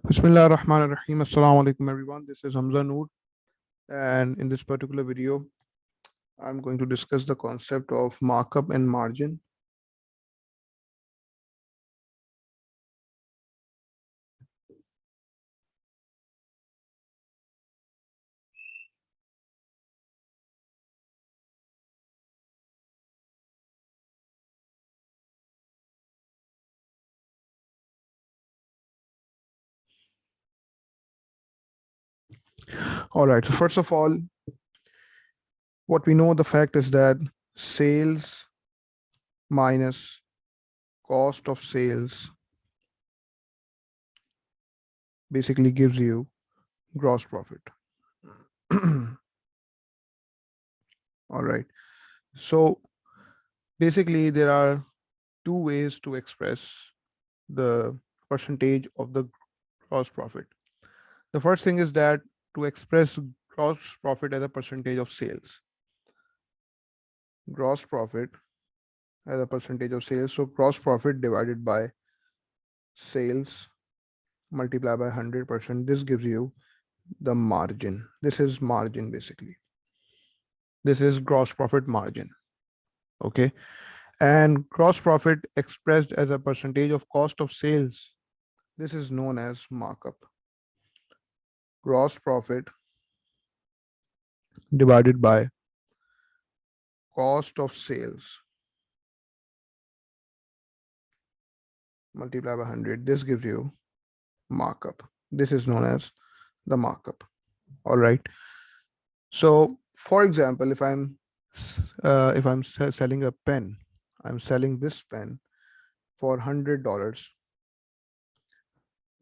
Bismillah ar-Rahman ar-Rahim. Assalamu alaikum everyone. This is Hamza Noor, and in this particular video I'm going to discuss the concept of markup and margin. All right, so first of all, what we know, the fact is that sales minus cost of sales basically gives you gross profit. All right, so basically there are two ways to express the percentage of the gross profit. The first thing is that to express gross profit as a percentage of sales. Gross profit as a percentage of sales. So gross profit divided by sales multiplied by 100%. This gives you the margin. This is margin basically. This is gross profit margin. Okay. And gross profit expressed as a percentage of cost of sales. This is known as markup. Gross profit divided by cost of sales multiplied by 100. This gives you markup. This is known as the markup. All right. So for example, if I'm selling a pen, I'm selling this pen for $100,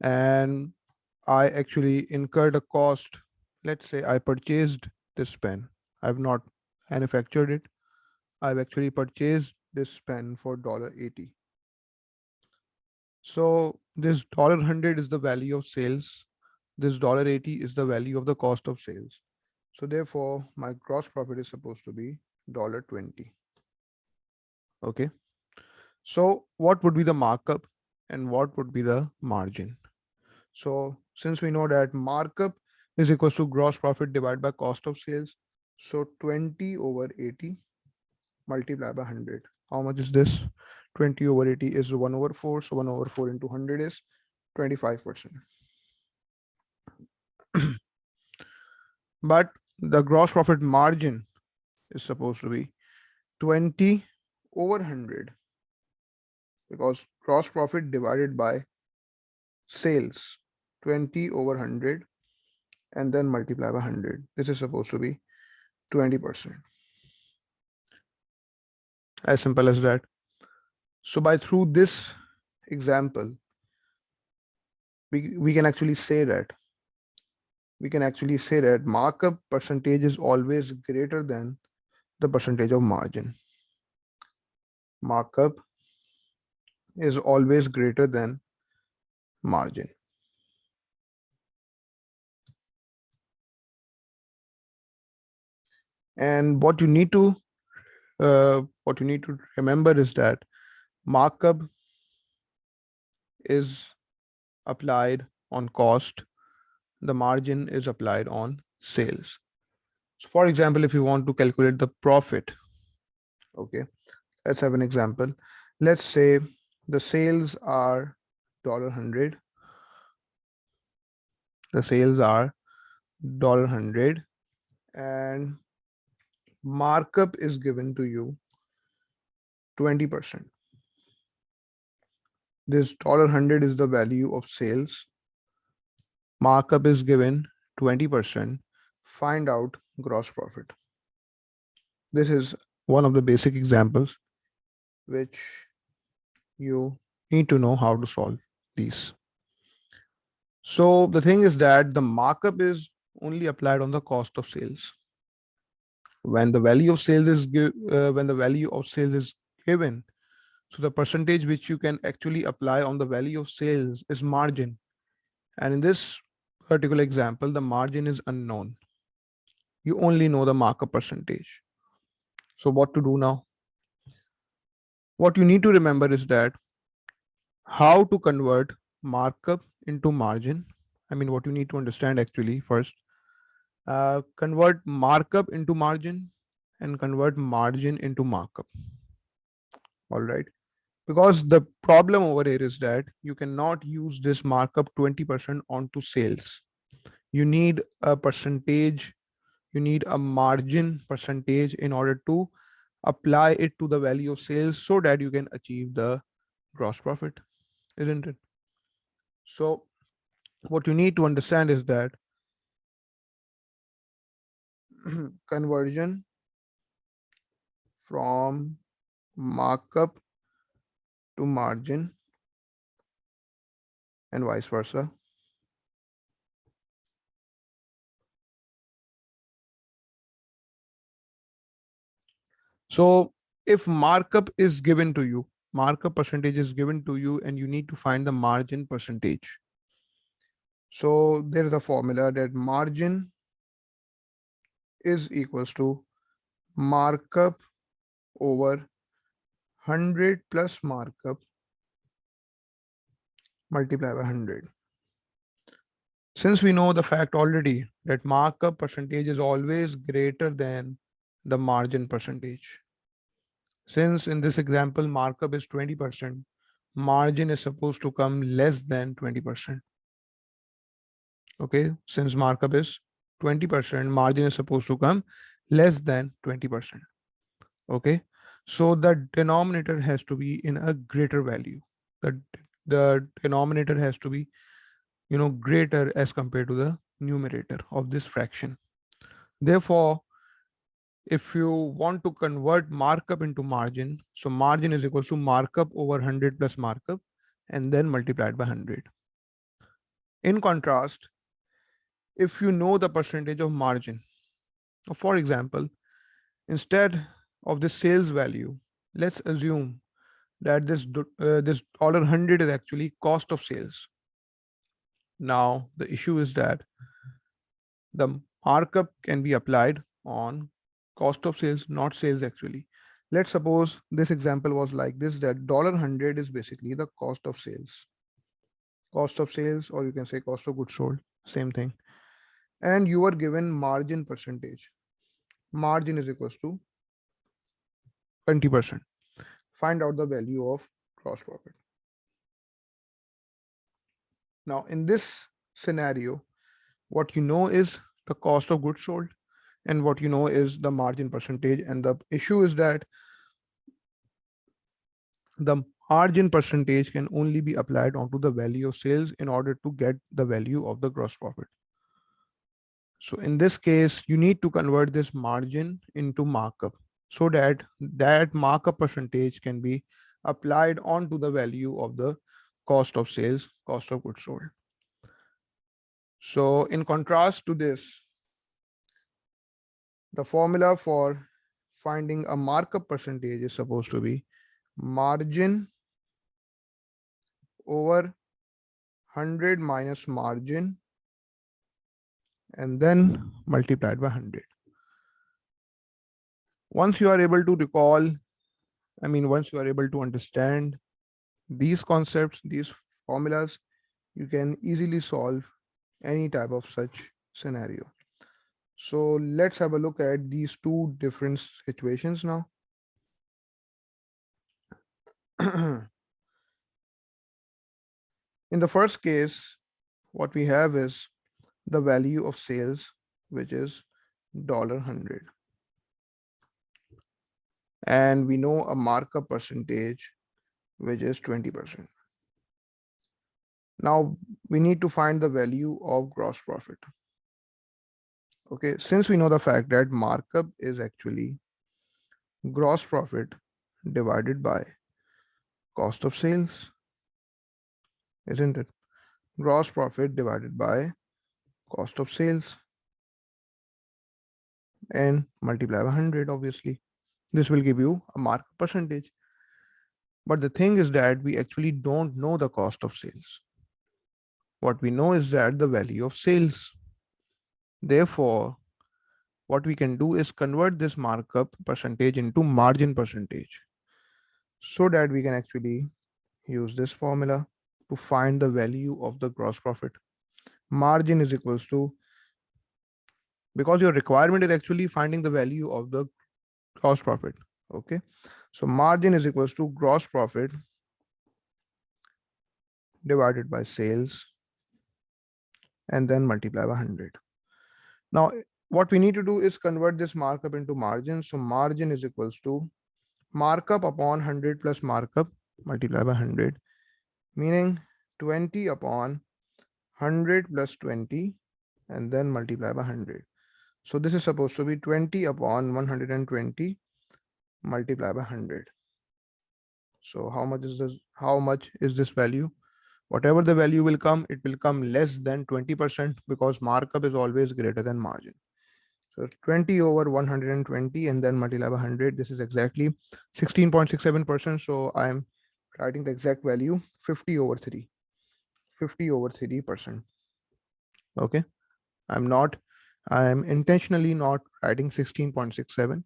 and I actually incurred a cost. Let's say I purchased this pen. I've not manufactured it. I've actually purchased this pen for $80. So this $100 is the value of sales. This $80 is the value of the cost of sales. So therefore, my gross profit is supposed to be $20. Okay. So what would be the markup and what would be the margin? So since we know that markup is equals to gross profit divided by cost of sales, so 20 over 80 multiplied by 100. How much is this? 20 over 80 is 1 over 4. So 1 over 4 into 100 is 25%. But the gross profit margin is supposed to be 20 over 100, because gross profit divided by sales, 20 over 100, and then multiply by 100. This is supposed to be 20%. As simple as that. So by through this example, we can actually say that markup percentage is always greater than the percentage of margin. Markup is always greater than margin. And what you need to remember is that markup is applied on cost, the margin is applied on sales. So for example, if you want to calculate the profit, okay, let's have an example. Let's say the sales are $100. The sales are $100 and markup is given to you 20%. This $100 is the value of sales. Markup is given 20%. Find out gross profit. This is one of the basic examples which you need to know how to solve these. So the thing is that the markup is only applied on the cost of sales. When the value of sales is given, so the percentage which you can actually apply on the value of sales is margin. And in this particular example, the margin is unknown. You only know the markup percentage. So what to do now? What you need to remember is that how to convert markup into margin. I mean, what you need to understand actually first, convert markup into margin and convert margin into markup. All right. Because the problem over here is that you cannot use this markup 20% onto sales. You need a percentage, you need a margin percentage in order to apply it to the value of sales so that you can achieve the gross profit, isn't it? So what you need to understand is that conversion from markup to margin and vice versa. So if markup is given to you, markup percentage is given to you, and you need to find the margin percentage. So there is a formula that margin is equals to markup over 100 plus markup multiplied by 100. Since we know the fact already that markup percentage is always greater than the margin percentage. Since in this example, markup is 20%, margin is supposed to come less than 20%. Okay, since markup is 20%, margin is supposed to come less than 20%. Okay, so the denominator has to be in a greater value. The denominator has to be, greater as compared to the numerator of this fraction. Therefore, if you want to convert markup into margin, so margin is equal to markup over 100 plus markup and then multiplied by 100. In contrast, if you know the percentage of margin, for example, instead of the sales value, let's assume that this $100 is actually cost of sales. Now the issue is that the markup can be applied on cost of sales, not sales actually. Let's suppose this example was like this, that $100 is basically the cost of sales. Cost of sales, or you can say cost of goods sold, same thing. And you are given margin percentage. Margin is equals to 20%. Find out the value of gross profit. Now, in this scenario, what you know is the cost of goods sold, and what you know is the margin percentage. And the issue is that the margin percentage can only be applied onto the value of sales in order to get the value of the gross profit. So in this case, you need to convert this margin into markup so that that markup percentage can be applied onto the value of the cost of sales, cost of goods sold. So in contrast to this, the formula for finding a markup percentage is supposed to be margin over 100 minus margin and then multiplied by 100. Once you are able to recall, once you are able to understand these concepts, these formulas, you can easily solve any type of such scenario. So let's have a look at these two different situations now. In the first case, what we have is the value of sales, which is $100. And we know a markup percentage, which is 20%. Now we need to find the value of gross profit. Okay, since we know the fact that markup is actually gross profit divided by cost of sales, isn't it? Gross profit divided by cost of sales and multiply by 100, obviously. This will give you a markup percentage. But the thing is that we actually don't know the cost of sales. What we know is that the value of sales. Therefore, what we can do is convert this markup percentage into margin percentage so that we can actually use this formula. to find the value of the gross profit. Margin is equals to, because your requirement is actually finding the value of the gross profit. Okay. So margin is equals to gross profit divided by sales and then multiply by 100. Now, what we need to do is convert this markup into margin. So margin is equals to markup upon 100 plus markup multiply by 100, meaning 20 upon 100 plus 20 and then multiply by 100. So this is supposed to be 20 upon 120 multiply by 100. So how much is this? How much is this value? Whatever the value will come, it will come less than 20% because markup is always greater than margin. So 20 over 120 and then multiply by 100. This is exactly 16.67%. So I'm writing the exact value 50 over 3. 50 over 3%. Okay. I'm intentionally not writing 16.67.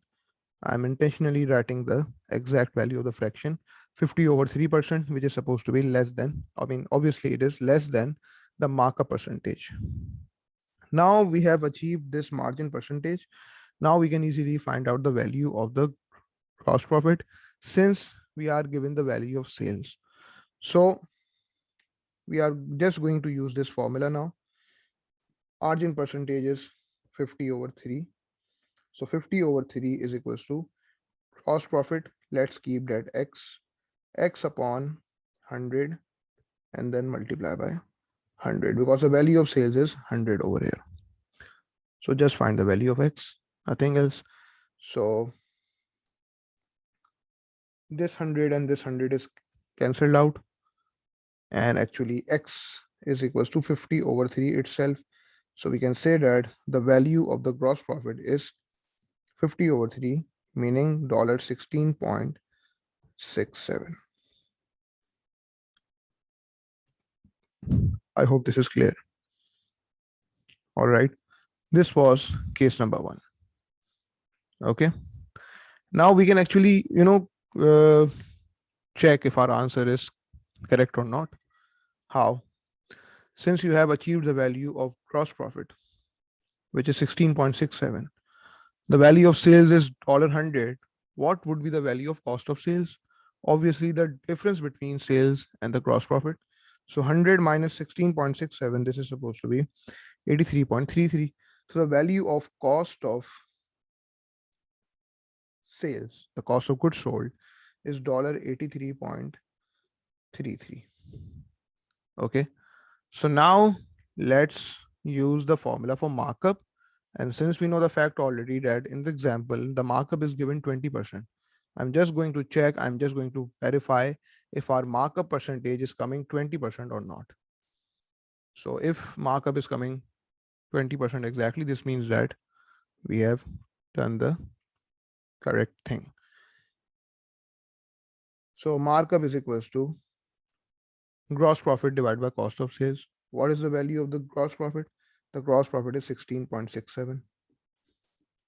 I'm intentionally writing the exact value of the fraction 50 over 3%, which is supposed to be less than, I mean, obviously it is less than the markup percentage. Now we have achieved this margin percentage. Now we can easily find out the value of the gross profit since we are given the value of sales. So we are just going to use this formula now. Margin percentage is 50 over 3. So 50 over 3 is equals to gross profit. Let's keep that x upon 100 and then multiply by 100 because the value of sales is 100 over here. So just find the value of x, nothing else. So this 100 and this 100 is cancelled out, and actually x is equals to 50 over 3 itself. So we can say that the value of the gross profit is 50 over 3, meaning $16.67. I hope this is clear. All right. This was case number 1. Okay. Now we can actually, check if our answer is correct or not. How? Since you have achieved the value of gross profit, which is 16.67, the value of sales is $100. What would be the value of cost of sales? Obviously, the difference between sales and the gross profit. So 100 minus 16.67, this is supposed to be 83.33. So the value of cost of sales, the cost of goods sold, is $83.33. Okay. So now let's use the formula for markup. And since we know the fact already that in the example, the markup is given 20%. I'm just going to check, I'm just going to verify if our markup percentage is coming 20% or not. So if markup is coming 20% exactly, this means that we have done the correct thing. So markup is equals to gross profit divided by cost of sales. What is the value of the gross profit? The gross profit is 16.67.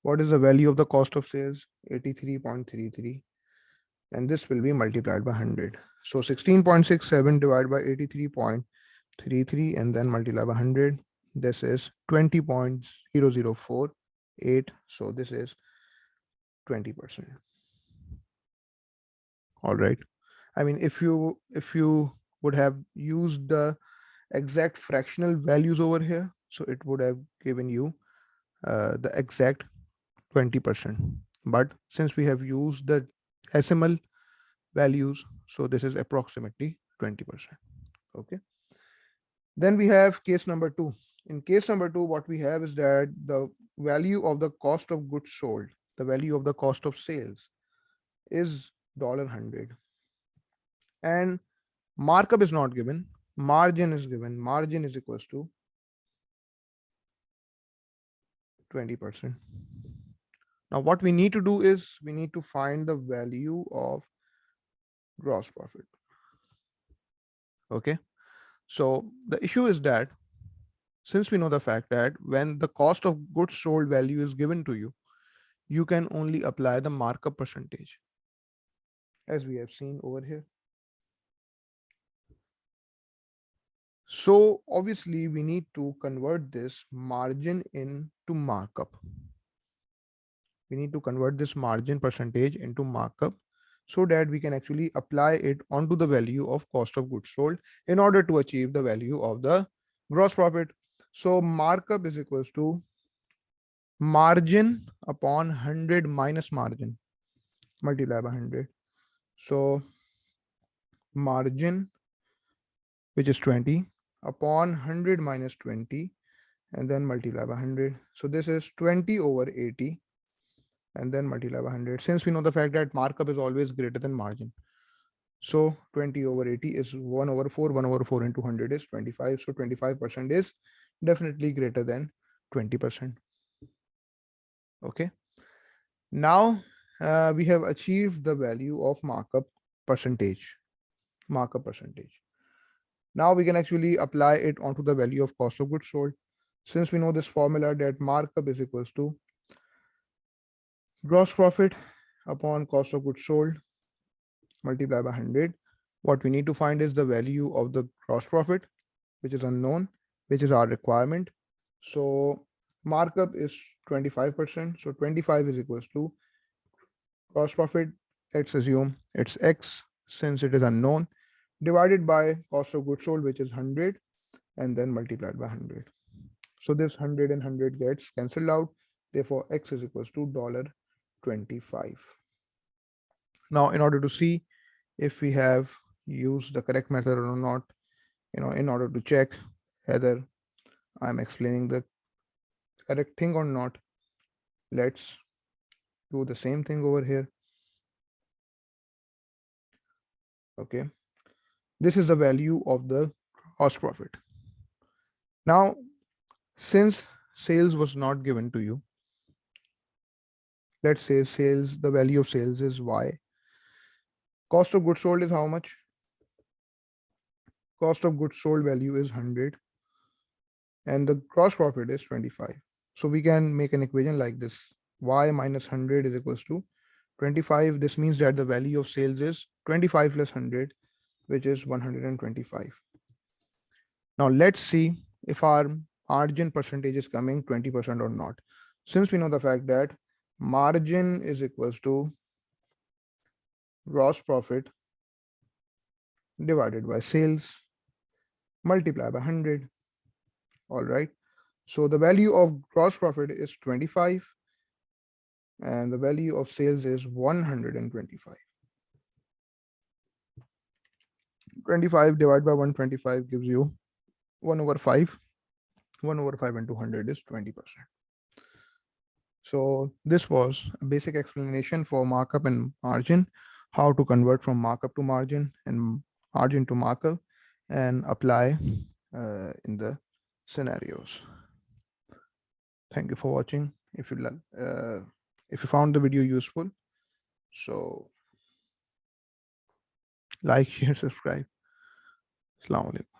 What is the value of the cost of sales? 83.33. And this will be multiplied by 100. So 16.67 divided by 83.33 and then multiply by 100. This is 20.0048. So this is 20%. All right. I mean, if you would have used the exact fractional values over here, so it would have given you the exact 20%. But since we have used the decimal values, so this is approximately 20%. Okay. Then we have case number 2. In case number 2, what we have is that the value of the cost of goods sold, the value of the cost of sales is $100. And markup is not given, margin is given. Margin is equals to 20%. Now what we need to do is we need to find the value of gross profit. Okay. So the issue is that since we know the fact that when the cost of goods sold value is given to you, you can only apply the markup percentage, as we have seen over here. So obviously we need to convert this margin into markup. We need to convert this margin percentage into markup so that we can actually apply it onto the value of cost of goods sold in order to achieve the value of the gross profit. So markup is equals to margin upon 100 minus margin multiplied by 100. So margin, which is 20, upon 100 minus 20, and then multiply by 100. So this is 20 over 80, and then multiply by 100. Since we know the fact that markup is always greater than margin. So 20 over 80 is 1 over 4. 1 over 4 into 100 is 25. So 25% is definitely greater than 20%. Okay. Now we have achieved the value of markup percentage. Markup percentage. Now we can actually apply it onto the value of cost of goods sold. Since we know this formula that markup is equals to gross profit upon cost of goods sold multiplied by 100. What we need to find is the value of the gross profit, which is unknown, which is our requirement. So markup is 25%. So 25 is equals to gross profit. Let's assume it's X since it is unknown, divided by cost of goods sold, which is 100, and then multiplied by 100. So this 100 and 100 gets cancelled out. Therefore, X is equals to $25. Now, in order to see if we have used the correct method or not, in order to check whether I'm explaining the correct thing or not, let's do the same thing over here. Okay. This is the value of the gross profit. Now, since sales was not given to you, let's say sales, the value of sales is Y. Cost of goods sold is how much? Cost of goods sold value is 100 and the gross profit is 25. So we can make an equation like this. Y minus 100 is equals to 25. This means that the value of sales is 25 plus 100, which is 125. Now let's see if our margin percentage is coming 20% or not. Since we know the fact that margin is equals to gross profit divided by sales multiplied by 100. All right. So the value of gross profit is 25 and the value of sales is 125. 25 divided by 125 gives you 1 over 5. 1 over 5 into 100 is 20%. So this was a basic explanation for markup and margin, how to convert from markup to margin and margin to markup and apply in the scenarios. Thank you for watching. If you found the video useful, so like, share, subscribe. Assalamu alaikum.